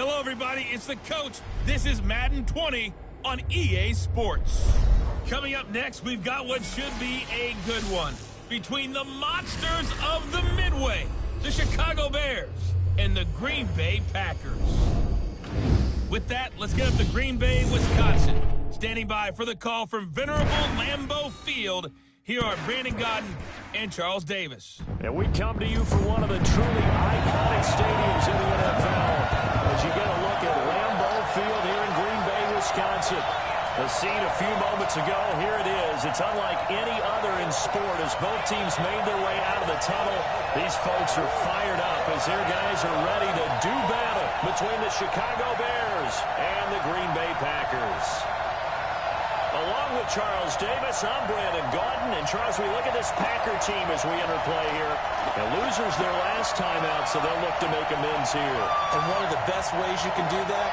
Hello, everybody. It's the coach. This is Madden 20 on EA Sports. Coming up next, we've got what should be a good one between the monsters of the Midway, the Chicago Bears, and the Green Bay Packers. With that, let's get up to Green Bay, Wisconsin. Standing by for the call from venerable Lambeau Field, here are Brandon Gaudin and Charles Davis. And we come to you from one of the truly iconic stadiums in the NFL as you get a look at Lambeau Field here in Green Bay, Wisconsin. The scene a few moments ago, here it is. It's unlike any other in sport as both teams made their way out of the tunnel. These folks are fired up as their guys are ready to do battle between the Chicago Bears and the Green Bay Packers. Along with Charles Davis, I'm Brandon Gaudin. And Charles, we look at this Packer team as we enter play here. The losers their last time out, so they'll look to make amends here. And one of the best ways you can do that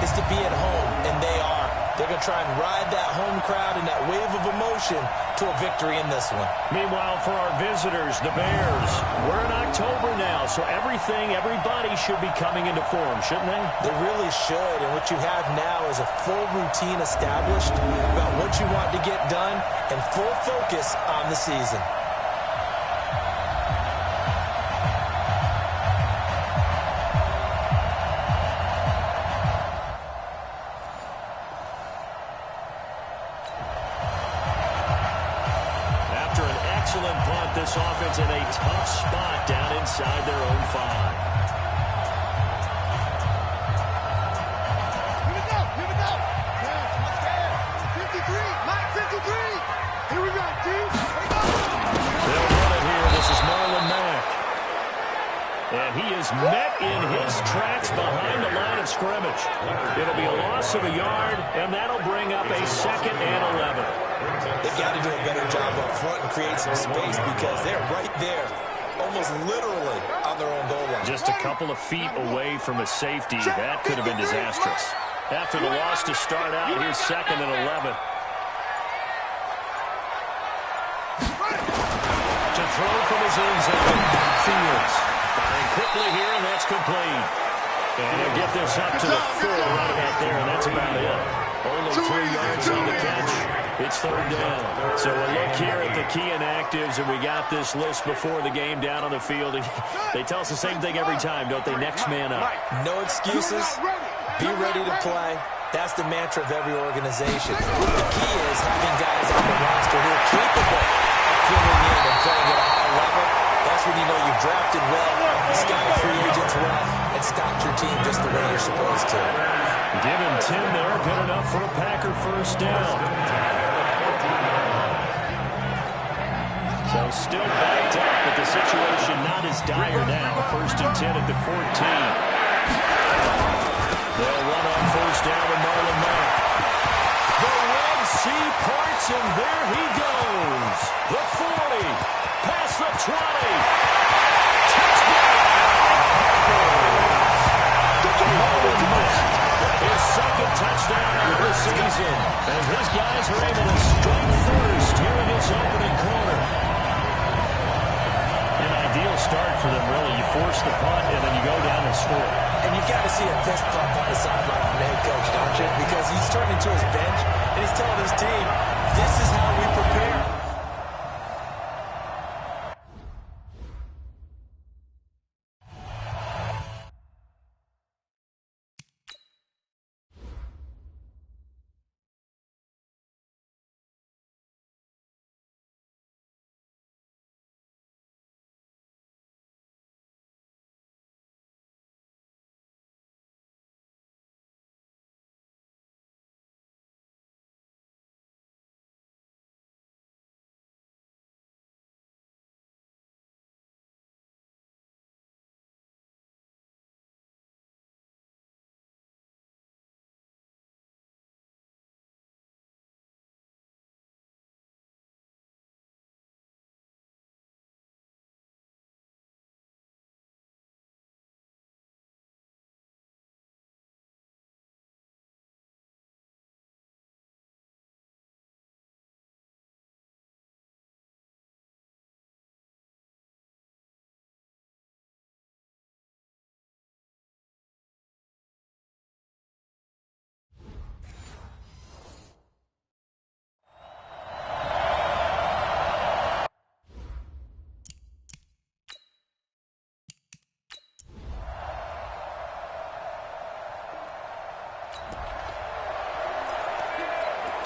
is to be at home, and they are. They're going to try and ride that home crowd and that wave of emotion to a victory in this one. Meanwhile, for our visitors, the Bears, we're in October now, so everybody should be coming into form, shouldn't they? They really should, and what you have now is a full routine established about what you want to get done and full focus on the season. Excellent punt. This offense in a tough spot down inside their own 5. Here we go. Here we go. What's there? 53. Mike 53. Here we go, team. They'll run it here. This is Marlon Mack. And he is met in his tracks behind the line of scrimmage. It'll be a loss of a yard, and that'll bring up a 2nd and 11. They've got to do a better job up front and create some space because they're right there, almost literally on their own goal line. Just a couple of feet away from a safety. That could have been disastrous. After the loss to start out, here's 2nd and 11. To throw from his own zone. Fields firing quickly here, and that's complete. And he'll get this up to the 4 right about there, and that's about it. Only 3 yards on the catch. It's 3rd down. So a look here at the key inactives, and we got this list before the game down on the field. They tell us the same thing every time, don't they? Next man up. No excuses. Be ready to play. That's the mantra of every organization. The key is having guys on the roster who are capable of filling in and playing at a high level. That's when you know you've drafted well, scouted free agents well, and stocked your team just the way you're supposed to. Give him 10 there, good enough for a Packer 1st down. So still backed up, but the situation not as dire now. 1st and 10 at the 14. They'll run on 1st down with Marlon Mack. The Red Sea parts, and there he goes. The 40, past the 20. Touchdown! Marlon Mack, his 2nd touchdown of the season. And his guys are able to strike first here in this opening quarter. An ideal start for them, really. You force the punt, and then you go down and score. And you've got to see a fist pump on the sideline from the head coach, don't you? Because he's turning to his bench, and he's telling his team, this is how we prepare.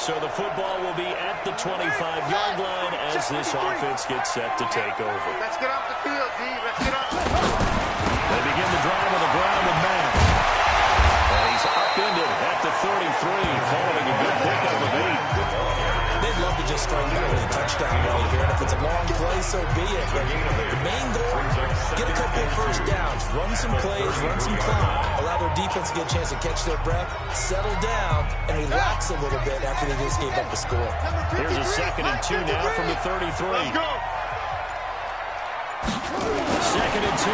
So the football will be at the 25-yard line as this offense gets set to take over. Let's get off the field, D. Let's get off. They begin the drive on the ground with Matt. And he's upended at the 33, following a good pickup of 8. They'd love to just strike out with a touchdown right here. And if it's a long play, so be it. But the main goal, get a couple of first downs, run some plays, run some clock, allow their defense to get a chance to catch their breath, settle down, and relax a little bit after they just gave up the score. Here's a 2nd and 2 now from the 33. Let's go. 2nd and 2.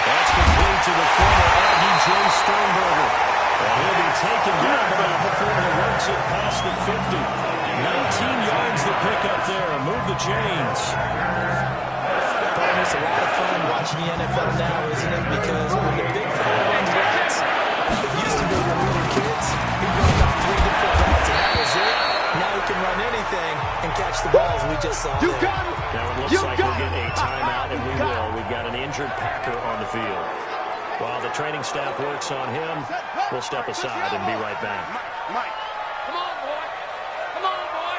That's complete to the former Aggie Jay Sternberger. And he'll be taken down before he works it past the 50. 19 yards the pickup there. Move the chains. It's a lot of fun watching the NFL now, isn't it? Because when the big fella runs routes, it used to be when we were kids, he'd run about 3 different routes, and that was it. Now he can run anything and catch the balls we just saw there. Now it looks like we'll get a timeout, and we will. We've got an injured Packer on the field. While the training staff works on him, we'll step aside and be right back. Mike. Come on, boy. Come on, boy.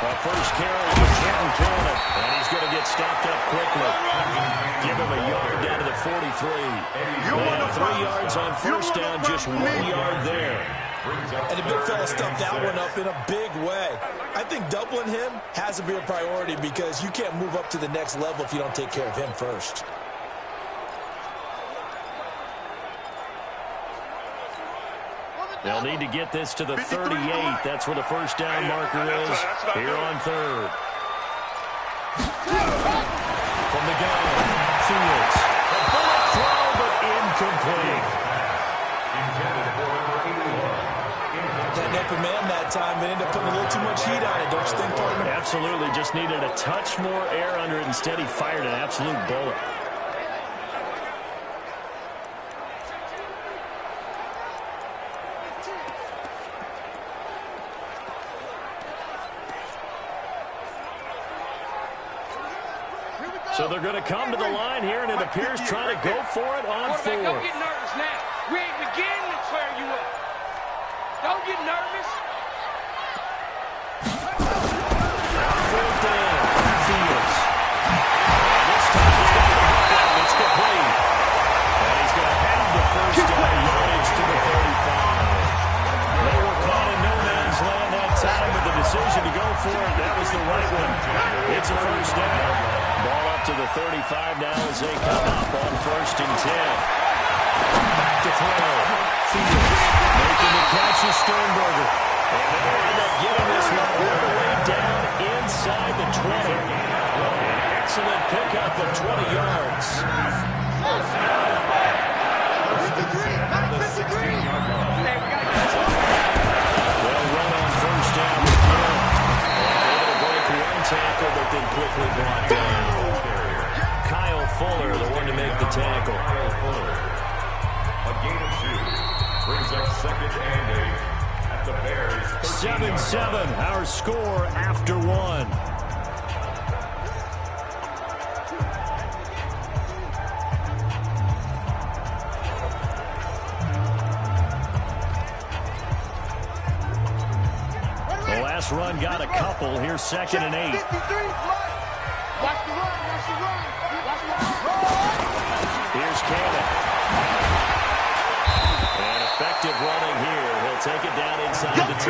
Our first carry for Trenton Cannon, and he's going to get stopped up quickly. Give him a yard down to the 43. And 3 yards on first down, just 1 yard there. And the big fella stuffed that one up in a big way. I think doubling him has to be a priority because you can't move up to the next level if you don't take care of him first. They'll need to get this to the 38. That's where the first down marker is here on 3rd. From the gun, Fields. A bullet throw, but incomplete. That open man that time, they ended up putting a little too much heat on it, don't you think, partner? Absolutely. Just needed a touch more air under it. Instead, he fired an absolute bullet. So they're going to come to the line here, and it appears trying to go for it on 4th. Don't get nervous now. We ain't beginning to tear you up. Don't get nervous. On 4th down, Fields. And this time he's got the hook up. It's complete. And he's going to have the first down yardage to the 35. They were caught in no man's land that time, but the decision to go for it, that was the right one. It's a first down. Ball up to the 35 now as they come up on 1st and 10. Back to throw. Fields making the catch is Sternberger. And they'll end up getting this one all the way down inside the 20. An excellent pickup of 20 yards. 53. They'll run on first down with Gill. Able to break one tackle, but then quickly brought down. Kyle Fuller, the one to make the tackle. A gain of 2 brings up 2nd and 8 at the Bears. 7-7, our score after 1. The last run got a couple. Here's 2nd and 8. 53. Watch the run. Watch the run. Here's Cannon. And effective running here. He'll take it down inside the 10.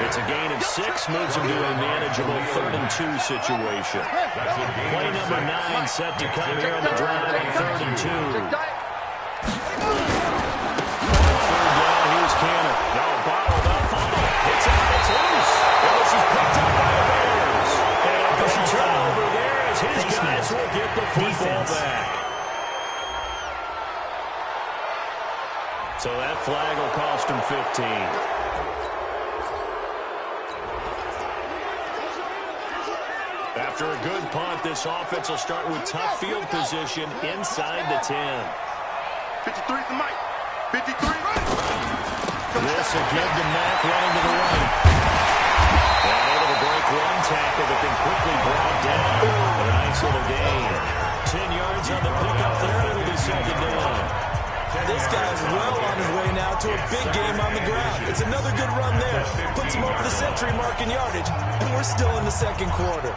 It's a gain of 6, moves him to a manageable 3rd and 2 situation. Play number 9 set to come here on the drive on 3rd and 2. Third down, here's Cannon. Now bottled up. It's out, it's loose. And this is picked up by the Bears. And a big turnover there as his guys will get the football back. So that flag will cost him 15. After a good punt, this offense will start with tough field position inside the 10. 53 to Mike. 53. This will give to Mack running to the right. And able to break one tackle, but then quickly brought down. A nice little gain. 10 yards on the pickup there. It'll be 2nd down. This guy's well on his way now to a big game on the ground. It's another good run there. Puts him over the century mark in yardage, and we're still in the second quarter.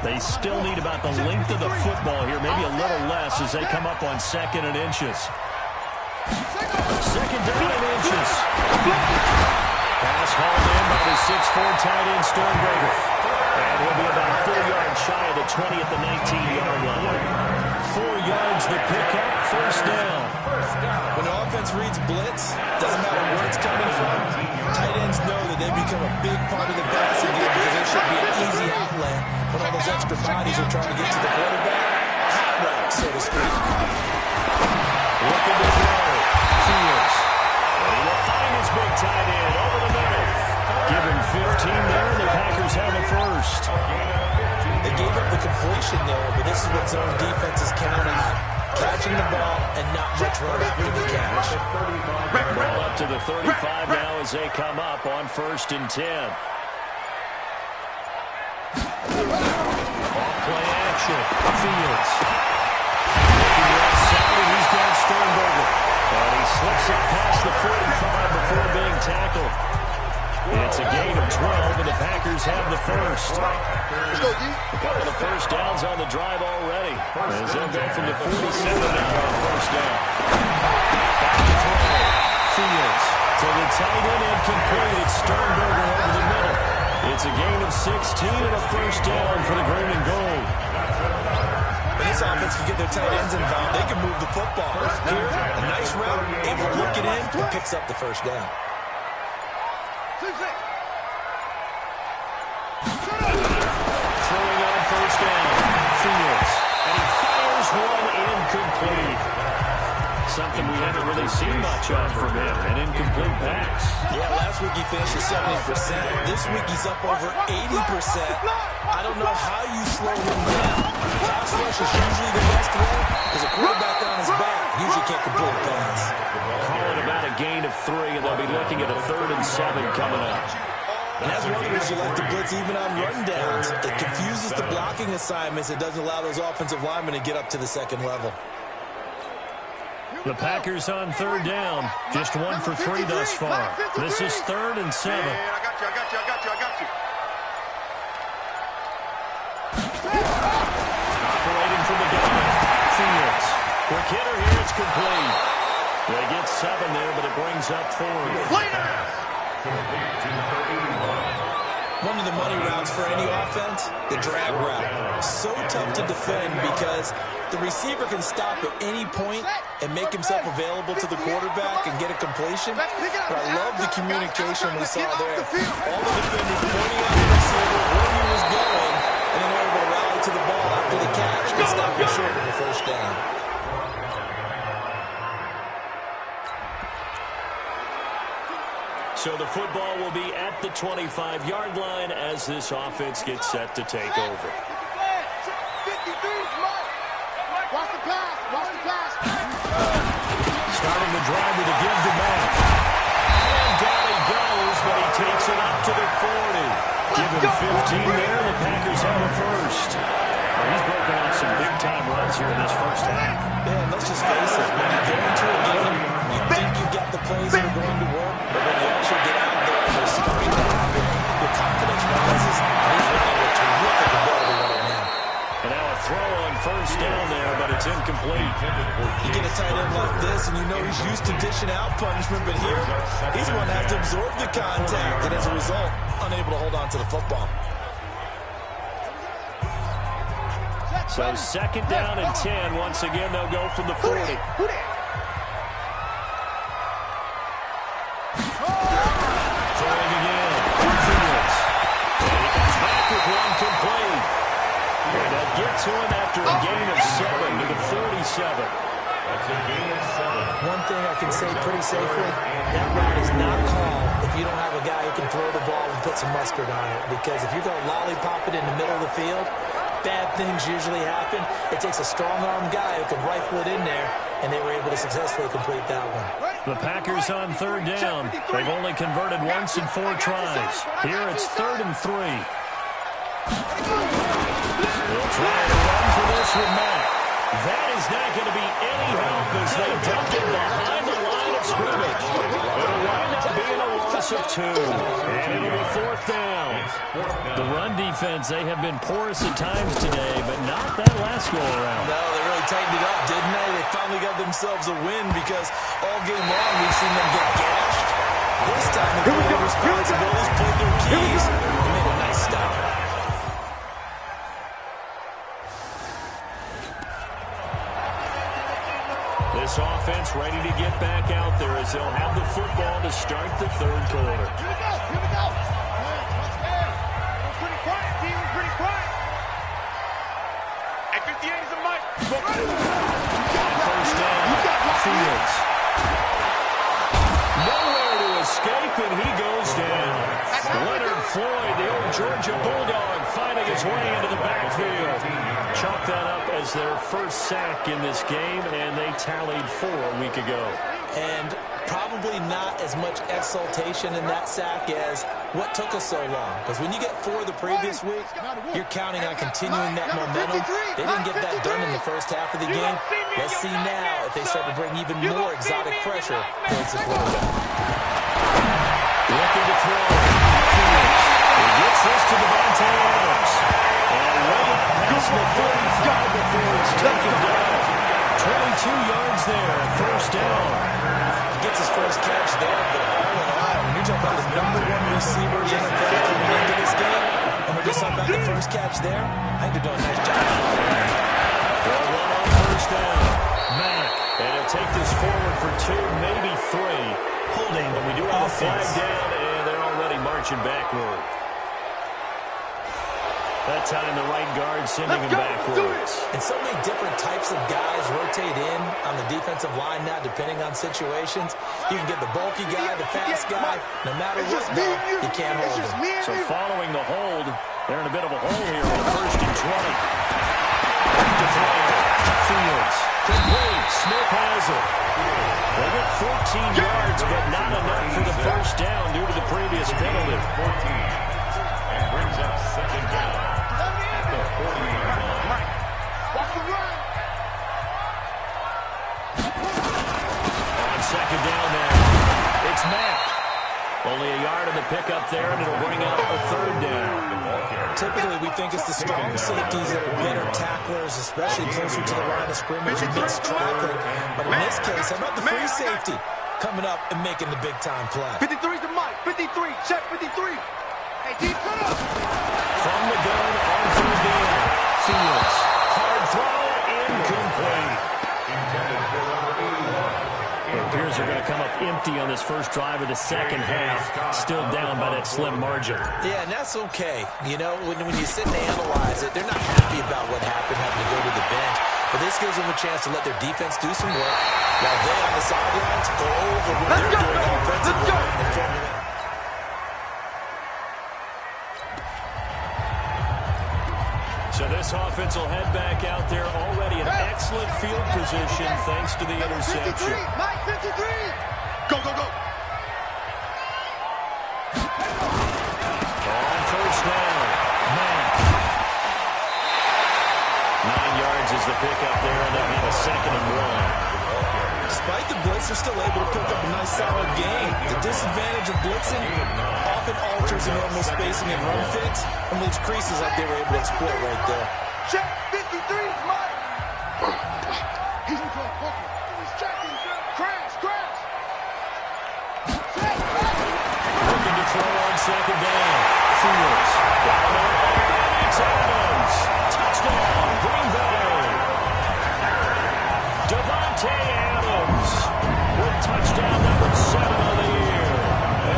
They still need about the length of the football here, maybe a little less as they come up on 2nd and inches. 2nd down and inches. Pass hauled in by the 6'4" tight end Sternberger. And he'll be about 4 yards shy of the 20 at the 19-yard line. 4 yards the pickup, 1st down. When the offense reads blitz, doesn't matter where it's coming from, tight ends know that they become a big part of the passing game because there should be an easy outlet when all those extra bodies are trying to get to the quarterback. Hot route, so to speak. Looking to throw. Fields. And he will find his big tight end over the middle. Give him 15 there, and the Packers have a first. They gave up the completion there, but this is what zone defense is counting on. Catching the ball and not much run after the catch. Ball up to the 35 now as they come up on 1st and 10. Off play action. Fields. Looking right side, and he's got Sternberger. And he slips up past the 45 before being tackled. It's a gain of 12, and the Packers have the first. A couple of first downs on the drive already. As they'll go from the 47 now on 1st down. Back to throw. Fields to the tight end, incomplete. It's Sternberger over the middle. It's a gain of 16 and a 1st down for the green and gold. When this offense can get their tight ends involved, they can move the football. Here, a nice route, able to look it in, and picks up the 1st down. Throwing on 1st down. Fields. And he fires one incomplete. Something we haven't really seen much of from him, an incomplete pass. Yeah, last week he finished at 70%. This week he's up over 80%. I don't know how you slow him down. Pass rush is usually the best way because a quarterback on his back usually can't complete a pass. Call it about a gain of 3, and they'll be looking at a 3rd and 7 coming up. And as one of those you like to blitz even on rundowns, it confuses the blocking assignments. It doesn't allow those offensive linemen to get up to the 2nd level. The Packers on 3rd down. Just 1 for 3 thus far. This is 3rd and 7. I got you. Operating from the gun. Fields. Quick hitter here. It's complete. They get 7 there, but it brings up 4th. One of the money routes for any offense, the drag route. So tough to defend because the receiver can stop at any point and make himself available to the quarterback and get a completion. But I love the communication we saw there. All the defenders pointing out the receiver where he was going, and then they're able to rally to the ball after the catch and stop him short of the 1st down. So the football will be at the 25-yard line as this offense gets set to take over. Starting the drive with a give to Matt. And down he goes, but he takes it up to the 40. Give him 15 there, the Packers have a first. Well, he's broken out some big-time runs here in this 1st half. Man, let's just face it. When you go into a game, you think you've got the plays that are going to work, but when you actually get out there and they're starting to happen, your confidence rises, and he's running a terrific ability right now. And now a throw on 1st down there, but it's incomplete. You get a tight end like this, and you know he's used to dishing out punishment, but here, he's going to have to absorb the contact, and as a result, unable to hold on to the football. So 2nd down and 10. Once again, they'll go from the 40. Throwing again. Fields. And he comes back with one complete. And they'll get to him after a gain of 7 to the 47. That's a gain of 7. One thing I can say pretty safely, that route is not called if you don't have a guy who can throw the ball and put some mustard on it. Because if you're going to lollipop it in the middle of the field, bad things usually happen. It takes a strong-arm guy who can rifle it in there, and they were able to successfully complete that one. The Packers on third down. They've only converted once in 4 tries. Here it's 3rd and 3. They'll try to run for this with Mack. That is not going to be any help as they dump it behind the line of scrimmage. It'll wind up being a loss of 2. And it'll be 4th down. The run defense, they have been porous at times today, but not that last go-around. No, they really tightened it up, didn't they? They finally got themselves a win because all game long we've seen them get gashed. This time the goal responsibilities played their keys and made a nice stop. This offense ready to get back out there as they'll have the football to start the 3rd quarter. Here we go. Here we go. We're pretty quiet, team. We're pretty quiet. At 58 is a mic. First down, Fields. Nowhere to escape, and he goes down. Leonard Floyd, the old Georgia Bulldog, finding his way into the backfield. Chalk that up as their first sack in this game, and they tallied 4 a week ago. And probably not as much exultation in that sack as what took us so long. Because when you get 4 the previous week, you're counting on continuing that momentum. They didn't get that done in the first half of the game. Let's see now if they start to bring even more exotic pressure towards the quarterback. Looking to throw. He gets this to Davante Adams. And way up past the 35 before it's taken down. 22 yards there, first down. He gets his first catch there, but all in all, when you're talking about the #1 receiver in the NFL coming into this game, and we're just talking about the first catch there, I think they're doing a nice job. They'll run on first down. Mack, and he'll take this forward for 2, maybe 3. Holding, but we do have a flag down, and they're already marching backward. That time the right guard sending him backwards. And so many different types of guys rotate in on the defensive line now, depending on situations. You can get the bulky guy, the fast guy. No matter what, though, you can't hold him. So following the hold, they're in a bit of a hole here on 1st and 20. To throw. Fields. Complete. Smith has it. They get 14 yards, but not enough for the first down due to the previous penalty. 14. And brings up 2nd down. The 40-yard line. Watch the run. On 2nd down there, it's Mack. Only a yard on the pickup there, and it'll bring up a 3rd down. Typically, we think it's the strong safeties that are better tacklers, especially closer to the line of scrimmage amidst traffic. But in this case, how about the free safety coming up and making the big-time play? 53 is the mic. 53. Check 53. Hey, deep cut up. From the gun on 3rd down, Fields. Hard throw, incomplete. It appears they're going to come up empty on this first drive of the second half, still down by that slim margin. Yeah, and that's okay. You know, when you sit and analyze it, they're not happy about what happened, having to go to the bench. But this gives them a chance to let their defense do some work while they on the sidelines go over what they're doing offensively and formulate. So this offense will head back out there, already in excellent field position thanks to the interception. 53. Mike, 53. Go, go, go. On first down, Mack. 9 yards is the pickup there, and they'll have a 2nd and 1. Despite the blitz, they're still able to pick up a nice solid game. The disadvantage of blitzing often alters the normal spacing and run fits and leaves creases like they were able to exploit right there. Check 53 is Mike. He's in front. Poker. He's checking. Crash, crash. Check. Looking to throw on 2nd down. Fields. Down there. It's Adams. Touchdown, Green Bay. Davante Adams with touchdown number 7 on the year.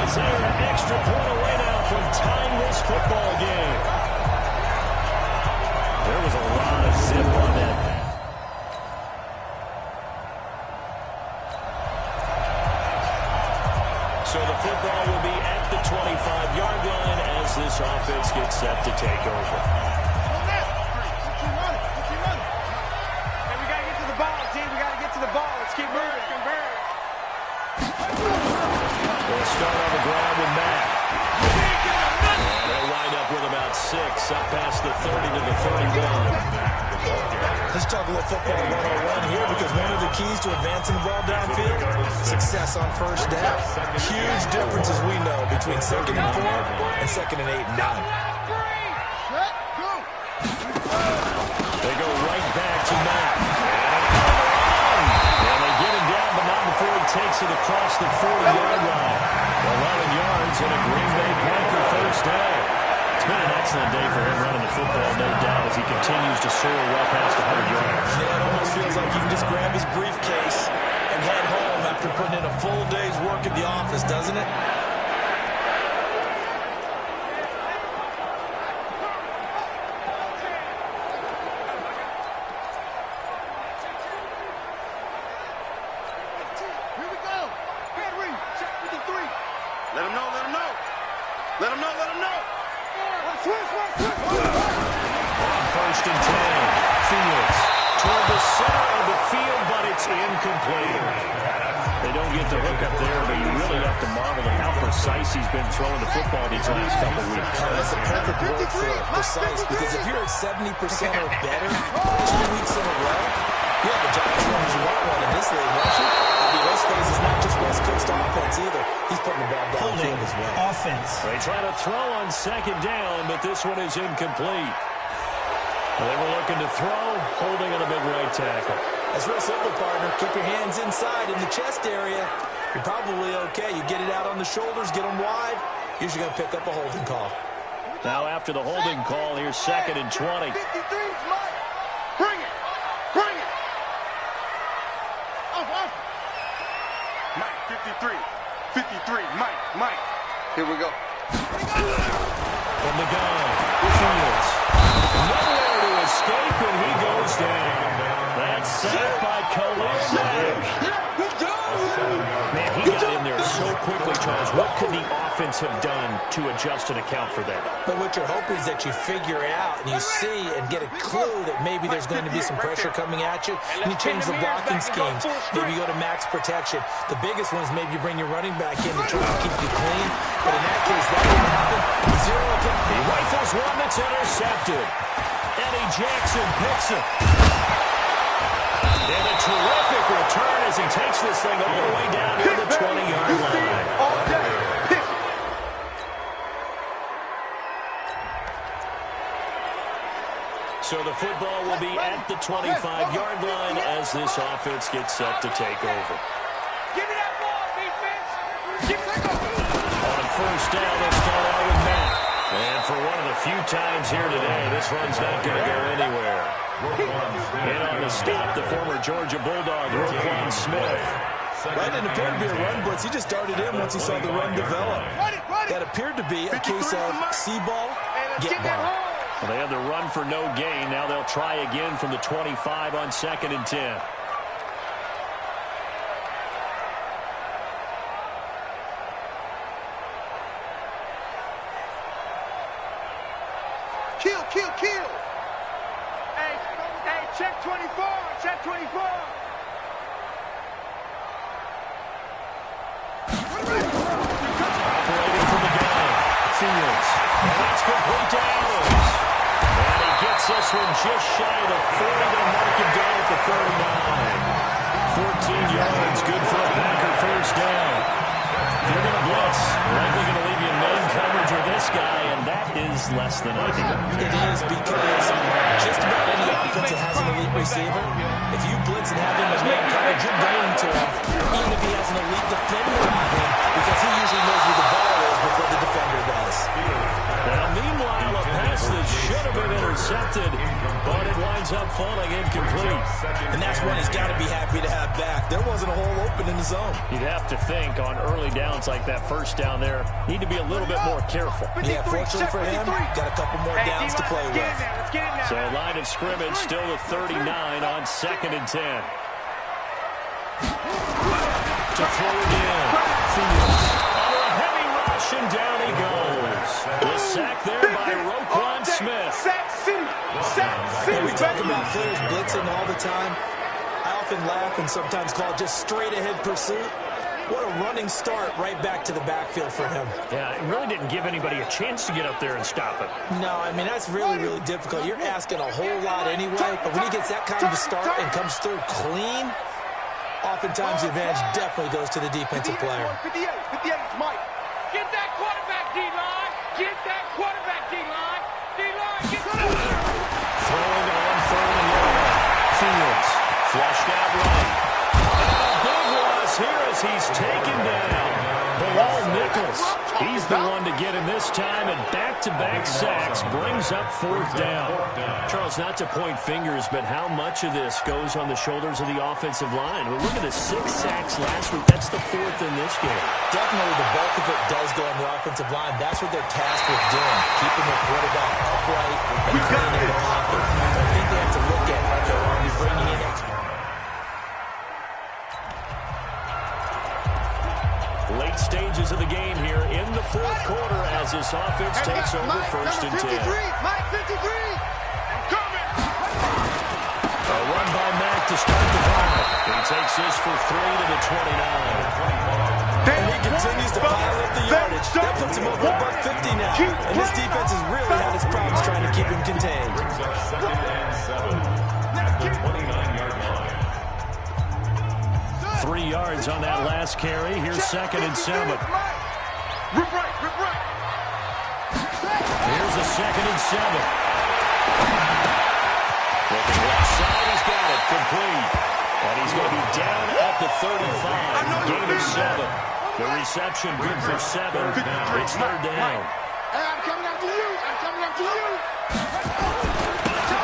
As they're an extra point away now from tying this football game. There was a lot of zip on that. So the football will be at the 25-yard line as this offense gets set to take over. to the ball. Let's keep moving. They'll start on the ground with Matt. And they'll wind up with about 6, up past the 30 to the 31. Let's talk a little football 101 here, because one of the keys to advancing the ball downfield, success on first down. Huge differences we know between 2nd and 4 and 2nd and 8 and 9. They go right back to Matt. And they get him down, but not before he takes it across the 40-yard line. 11 yards and a Green Bay Packer first down. It's been an excellent day for him running the football, no doubt, as he continues to soar well past 100 yards. Yeah, it almost feels like he can just grab his briefcase and head home after putting in a full day's work at the office, doesn't it? Here we go. Henry, check 53. Let him know. Let him know. On first and 10, Fields toward the center of the field, but it's incomplete. They don't get the hook up there, but you really have to marvel at how precise he's been throwing the football these last couple of weeks. That's a perfect word for precise, because if you're at 70% or better 2 weeks in a row, you have a job as long as you want one in this league, don't you? I mean, this phase is not just West Coast offense either. He's putting the ball downfield as well. Offense. They try to throw on second down, but this one is incomplete. They were looking to throw, holding on a big right tackle. That's real simple, partner. Keep your hands inside in the chest area. You're probably okay. You get it out on the shoulders, get them wide. Usually going to pick up a holding call. Now after the holding call, here's 2nd and 20. 53's Mike. Bring it. Off. Mike, 53, Mike. Here we go. From the gun, Fields. Nowhere to escape, and he goes down. That's sacked by Khalil Mack. Man, he got in there so quickly, Charles. What could the offense have done to adjust and account for that? But what you're hoping is that you figure out and you see and get a clue that maybe there's going to be some pressure coming at you, and you change the blocking schemes. Maybe you go to max protection. The biggest one is maybe you bring your running back in to try to keep you clean. But in that case, that didn't happen. 0 count. He rifles one that's intercepted. Eddie Jackson picks it. And a terrific return as he takes this thing all the way down to the 20-yard line. All day. So the football will be at the 25-yard line as this offense gets set to take over. Give me that ball, defense. On first down, they'll start out with Matt. And for one of the few times here today, this run's not going to go anywhere. And on the stop, the former Georgia Bulldog, Roquan Smith. That didn't appear to be a run blitz. He just started in once he saw the run develop. That appeared to be a case of see ball, get ball. Well, they had the run for no gain. Now they'll try again from the 25 on 2nd and 10. Kill. Hey, check 24. Operating from the gun. Fields. That's complete to Adams. And he gets this one just shy of the 40. They'll mark him down at the 39. 14 yards. Good for a Packer first down. If you're going to blitz, likely going to leave you in main coverage with this guy, and that is less than ideal. It is, because just about any offense that has an elite receiver, if you blitz and have him in main coverage, you're going to him, even if he has an elite defender on him, because he usually knows where the ball is before the defender does. Now, meanwhile, a pass that should have been intercepted, but it winds up falling incomplete. And that's one he's got to be happy to have back. There wasn't a hole open in the zone. You'd have to think on early downs like that first down there, need to be a little bit more careful. Yeah, fortunately for him, got a couple more downs to play with. So a line of scrimmage still at 39 on 2nd and 10. To throw it in. Fields. Under a heavy rush, and down he goes. The sack there by Roquan Smith. And we talk about players blitzing all the time. I often laugh and sometimes call just straight-ahead pursuit. What a running start right back to the backfield for him. Yeah, it really didn't give anybody a chance to get up there and stop it. No, I mean, that's really, really difficult. You're asking a whole lot anyway, but when he gets that kind of a start and comes through clean, oftentimes the advantage definitely goes to the defensive player. 58, Mike. Get that quarterback, D-line. Get that quarterback, D-line. D-line, get that. Throwing on 3rd and long. Fields flushed out right. And a big loss here as he's taken down. Bilal Nichols, he's the one to get him this time, and back-to-back sacks brings up 4th down. Charles, not to point fingers, but how much of this goes on the shoulders of the offensive line? Well, look at the 6 sacks last week. That's the 4th in this game. Definitely the bulk of it does go on the offensive line. That's what they're tasked with doing, keeping the quarterback upright and clean in the pocket. I think they have to look at, okay, are we bringing in extra? Late stages of the game here in the 4th quarter as this offense takes over 1st and 10. Mike 53. Coming. A run by Mack to start the drive. He takes this for 3 to the 29. And he continues to pile up the yardage. That puts him over $150 now. And this defense has really had its problems trying to keep him contained. Brings up 2nd and 7 at the 29-yard line. 3 yards on that last carry. Here's 2nd and 7. Rip right. Here's a 2nd and 7. Looking left side, he's got it. Complete. And he's going to be down at the 35. Gain of 7. The reception good for 7. It's 3rd down. Hey, I'm coming after you.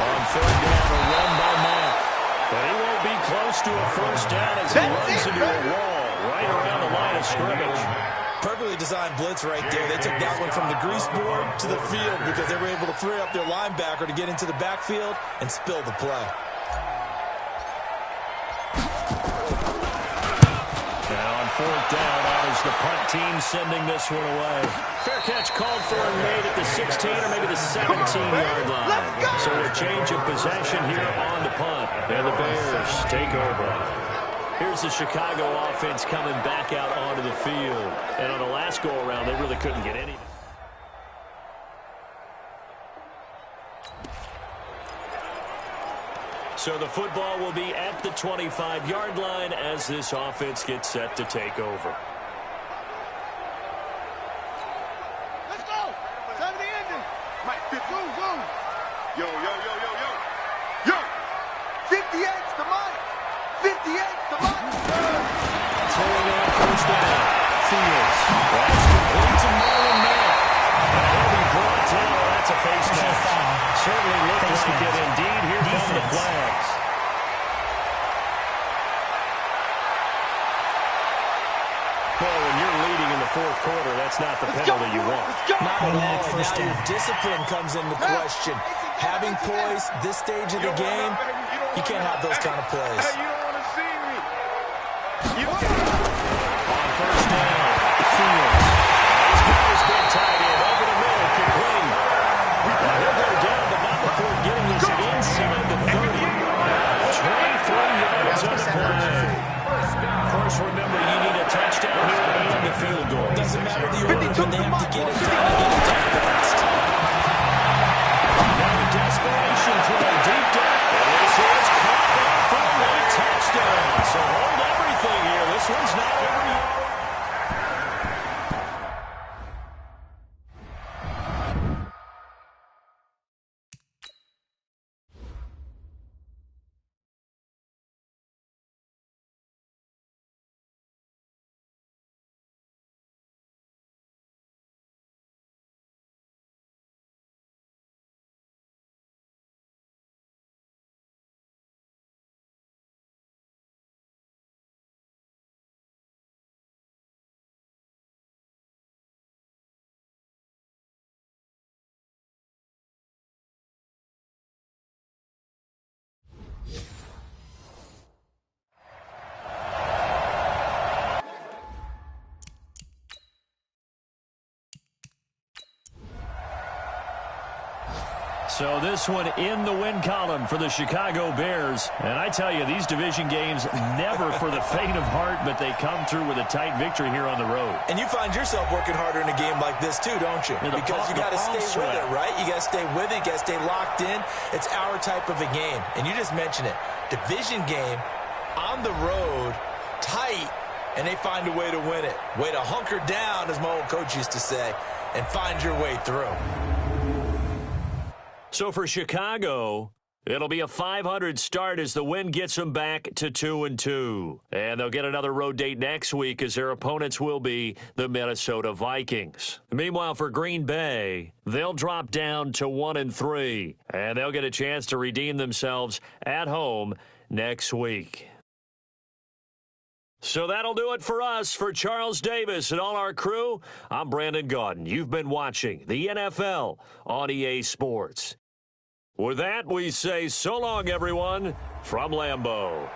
On 3rd down, a run by Mack. But he won't be close to a 1st down as he runs into a wall right around the line of scrimmage. Perfectly designed blitz right there. They took that one from the grease board to the field because they were able to free up their linebacker to get into the backfield and spill the play. Now on 4th down, that is the punt team sending this one away. Fair catch called for and made at the 16 or maybe the 17-yard line. So a change of possession here on the punt. And the Bears take over. Here's the Chicago offense coming back out onto the field. And on the last go-around, they really couldn't get anything. So the football will be at the 25-yard line as this offense gets set to take over. Let's go. 70 engine. Mike, go. Yo. 58's the Mike. 58's the Mike. Throwing on 1st down. Fields. That's complete to Marlon Mack. And he'll be brought down. That's a face mask. Certainly looked like it. Indeed, here come the flags. Well, when you're leading in the 4th quarter, that's not the penalty you want. Not at all. Now your discipline comes into question. Having poise this stage of the game, you can't have those kind of plays. Hey, you don't want to see me. On 1st down, Fields. He's got his big tight end over the middle, complete. Now he'll go down, but not before getting this inside the 30. 23 yards on the play. First, remember, you need a touchdown here and a field goal. Doesn't matter the order, but they have to get it done fast. Now the desperation play deep down. And this is caught for a late touchdown. So this one in the win column for the Chicago Bears. And I tell you, these division games never for the faint of heart, but they come through with a tight victory here on the road. And you find yourself working harder in a game like this too, don't you? Because you got to stay with it, right? You got to stay with it. You got to stay locked in. It's our type of a game. And you just mentioned it. Division game on the road, tight, and they find a way to win it. Way to hunker down, as my old coach used to say, and find your way through. So for Chicago, it'll be a .500 start as the win gets them back to 2-2. And they'll get another road date next week as their opponents will be the Minnesota Vikings. Meanwhile, for Green Bay, they'll drop down to 1-3. And they'll get a chance to redeem themselves at home next week. So that'll do it for us. For Charles Davis and all our crew, I'm Brandon Gaudin. You've been watching the NFL on EA Sports. With that, we say so long, everyone, from Lambeau.